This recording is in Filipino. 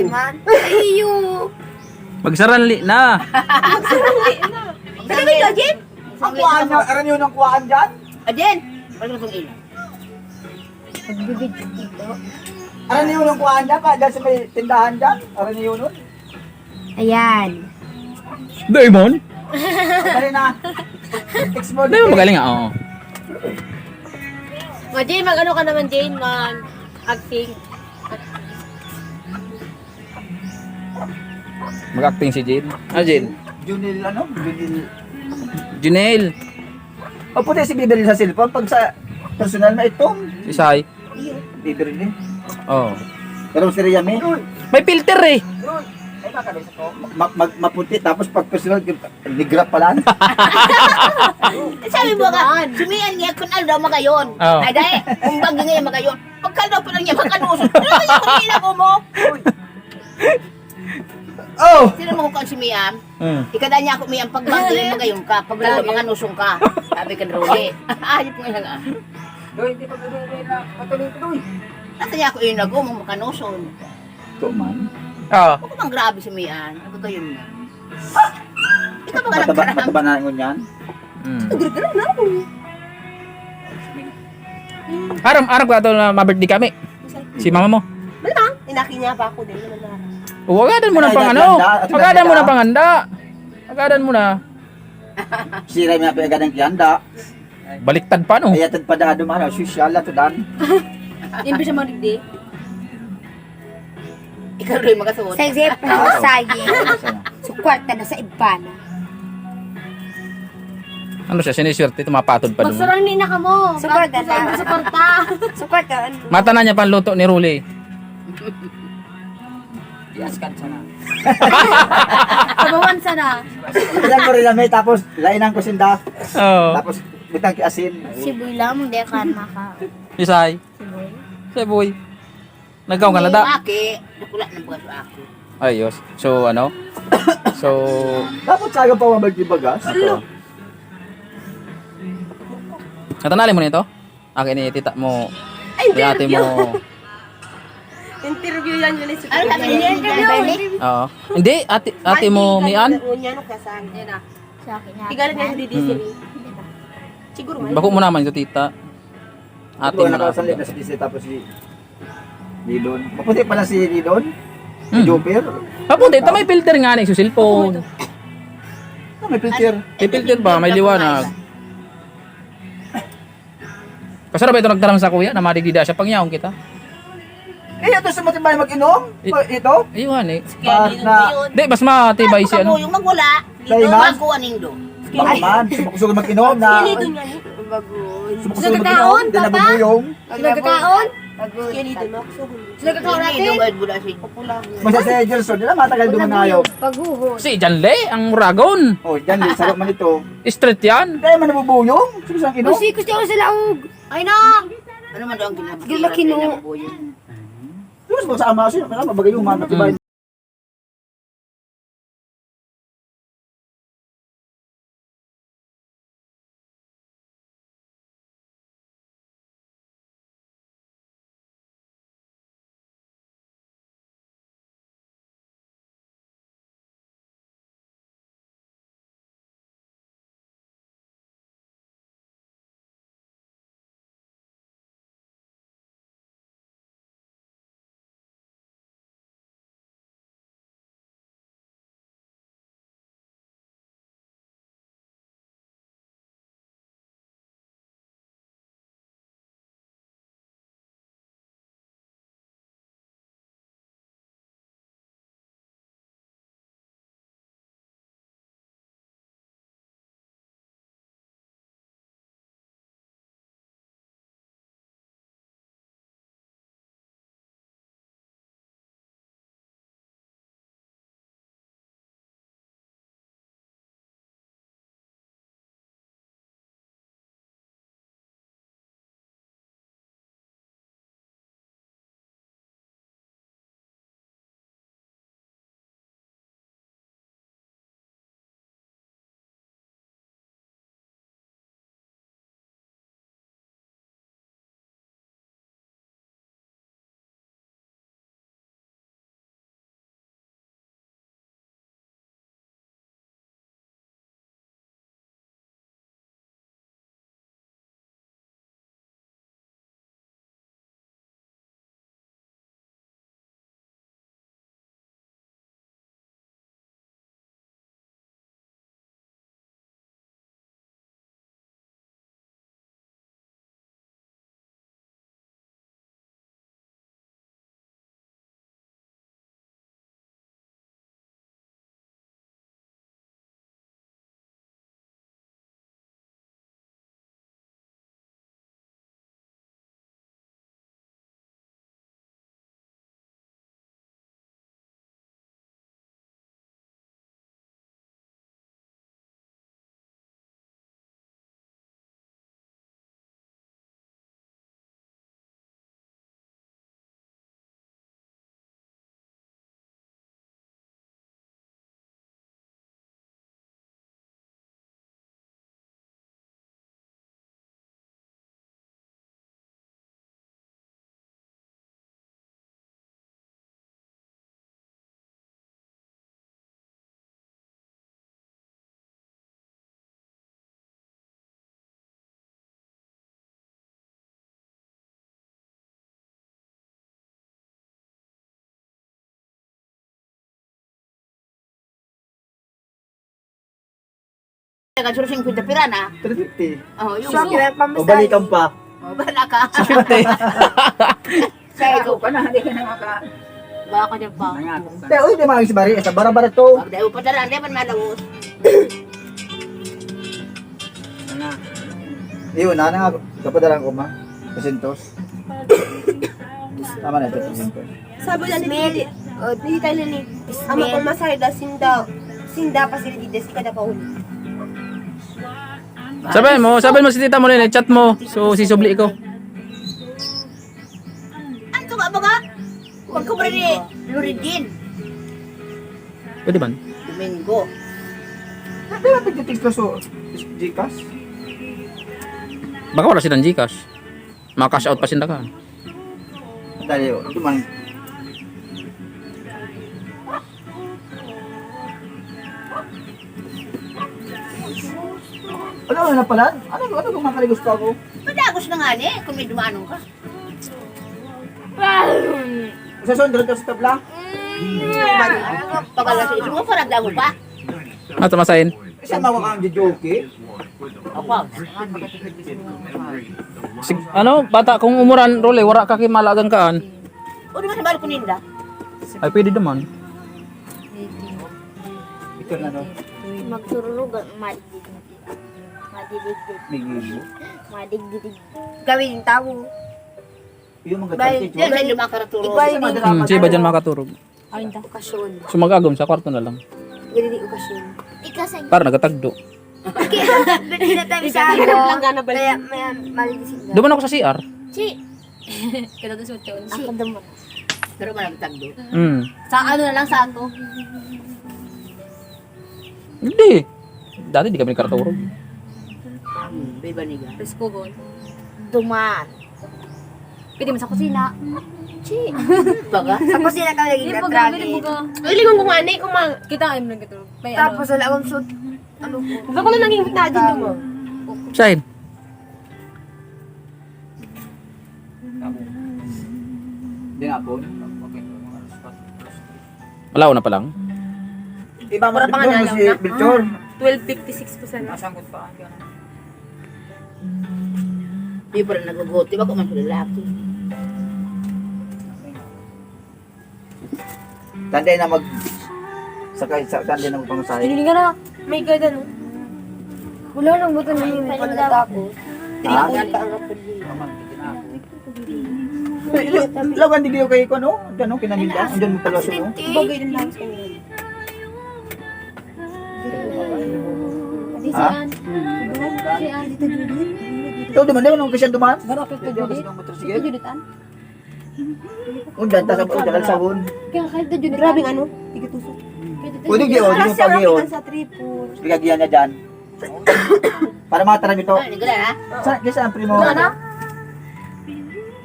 man. Iyo. Magsaranli na. Sabi ka, Jen? Ang kuhaan niya, aran yun ang kuhaan dyan? Jen, wala itong ilaw. Aran yun ang kuhaan dyan, dyan sa may tindahan dyan? Aran yun nun? Ayan. Damon? Dali na. Text mo. Damon magaling nga, oo. Jane, mag-ano ka naman, Jane? Mag-acting. Mag-acting si Jane. Ah, Jane? Junil, ano? Junil. Junel. O puti si Bibel sa cellphone. Pag sa personal na itong, Si Sai. Bibel din. Oo. Pero si Riyami, May filter eh. ay makabisa ko. Maputi, tapos pag personal, nigrap pala. Sabi mo ka, sumiyan niya kung ano daw magayon. Oo. Ay dahil, kung bagay ngayon magayon. Pagkaldaw pa lang niya, makanusot. Ano kaya kung ilago mo? Oh! Sino mo kung sumiyan? Hmm. Niya ako umiyan pag bagay magayon ka. Pag lalo makanusong ka. Sabi ka Rolly. Ayop nga lang ah. Doy, hindi pa gano'n na patuloy-tuloy. Nasa niya ako ilago mo makanuson. Ito man. Oo. Huwag mang grabe sumiyan. Ano to yun mo? Ikaw ba ka Mataba, nagkarahang? mataba na ngon yan. Hmm. Gano'n na ako. Aram ka ito na ma-birthday kami. Si mama mo. Malamang, inaki niya pa ako din naman na. Wagadan mo na pang ano. Wagadan mo na pang handa. Wagadan mo na. Si Riyami na pinagadang kiyanda. Baliktad pa no. Ayatad pa da dumano, social na to dan. Hindi siya mag-digdi. Ikaw rin magkasuot. Sa example, sayang. So, kwarta na sa ibana. Ano siya, siniswerte, tumapatod pa doon. Magsurang ni na ka mo. Suporta na. Suporta. So, kwarta, ano? Mata na niya pa ang luto ni Ruli. Yaskan sana. Kabawan sana. Ilan mo Riyami, tapos lainang ko sinda. Oo. Tapos butang kiasin. Si Boy lang, hindi ka maka. Isay. Si boy. Nagkaw ka na da. Aki, nakula ng bagas sa aki. Ayos. So, ano? So, Dapat saga pa mabagdibagas. ito. Natanali mo nito? Akin ni tita mo. Ay, ate mo. Interview yan yun. Ano sabi niya? Interview? Oo. Hindi, ate mo mian. Unya, no, kasaan. Yan na. Sa akin na. Tigalan niya hindi disili. Siguro nga. Bako mo naman ito tita. Ate Ate mo na. nakasalit na si DC tapos si Lidon. Maputi pala si Lidon. Si Hmm. Jupiter. Maputi, ito may filter nga na sa cellphone. Ah, may filter. May filter ba? May liwanag. Kasarap ito nagtaram sa kuya na madigida siya pangyaong kita. Eh, ito sa matibay mag-inom? Ito? Ayun eh. Kaya Mas na, Hindi, mas matibay siya ano. yung magwala, Kay dito Mas? makuha nindo. baka man, sumukusog mag-inom na. Skeleton nga ni. Sumukusog mag-inom, din nabubuyong. Sila kakaon? Pag-uwi. Skeleton mo. Sila kakaon natin? Masa sa Gelson, dila matagal dumangayo. Paghuhos. Si Janle, ang Muragon. Oh, yan, sarap man ito. Street yan. Kaya man nabubuyong. Sumusang inom. Kasi gusto ko sa laog. Ay na! Ano man daw ang ginagawa? Gila kinu. Terus sa amasin, mabagay yung matibay. Kaya suro 50 pira na. 350. Oh, yung So, kaya O pamasahe. balikan pa. Oh, bala ka. Sa 50. Sa'yo. ka na, hindi ka na maka... Baka ka dyan pa. Pero hindi mga si Bari, sa bara-bara to. Pag dayo pa tara, hindi man malawos. Iyon, nga, kapadaran ko ma. Pasintos. Tama na ito, pasintos. Sabi na ni hindi tayo na ni. Ama ko masay da sinda pa sila dides kada pa uli. Sabihin mo si tita mo rin, chat mo. So, sisubli ko. Ano ka ba ka? Huwag ka pa rin Luridin. Pwede ba? Domingo. Hindi ba pagtitext ko so Gcash? Baka wala silang Gcash. Maka-cash out pa sinda ka. Dali, ito man. Ano na pala? Ano kung makaligos pa ako? Madagos na nga ni, kung may dumanong ka. Sa sundro to sa tabla? Pag alas iso mo, parang damo pa. At masahin. Isa mawa kang joke. Ako. Ano, bata, kung umuran, role, wala ka kimalagang kaan. O di ba sa balo kuninda? Ay, pwede naman. Ito na no. Magtururog, madigdig. Migibo. Madigdig. Gawin yung tao. Yung mga Bye. tati Yan sa lima karaturo. Siya ba dyan makaturog? Ayun ta. Okasyon. So, mag-agom sa kwarto na lang. Gili okasyon. Ikasay. Para nagatagdo. Hindi na tayo sa ako. Lang gana balik. Kaya may maligising na. Duman ako sa CR. Kada to sa taon. Ako damon. Pero man nagtagdo. Sa ano na lang sa ato. Hindi. Dati di kami nagkaraturog. Biba niga. Presko ko. Duman. Pwede mo sa kusina. Baga. Sa kusina kami lagi nag-tragin. Ay, lingon ko nga ni kita ay mo lang gito. May Tapos wala akong suit. Ano po? Huwag ko lang naging na din mo. Shine. Hindi nga po. Malaw na pa lang. Iba mo Para na pangalan si na. Victor. 12.56%. Di pa rin nagagot. Diba kung man sila lalaki? Tanday na mag... Tanday na magpamasahe. Hindi ka na. May gada no. Wala nang buto na yung panatako. Ha? Lawan di kayo kay ko, no? Diyan, no? Kinaminda. Diyan mo pala siya, no? Bagay din lang sa inyo. Ha? Ito, duman na yun. Kasi yan duman. Barok ito Judith. Sige. Judith an. Undan, tasang sabon. Kaya kahit Judith. Grabe ano? Tigatusok. Pwede kayo, di mo pag yun. Sa triple. Bigagyan niya dyan. Para mataram ito. Ay, nagala ha? Sa, kisa ang primo. Ano?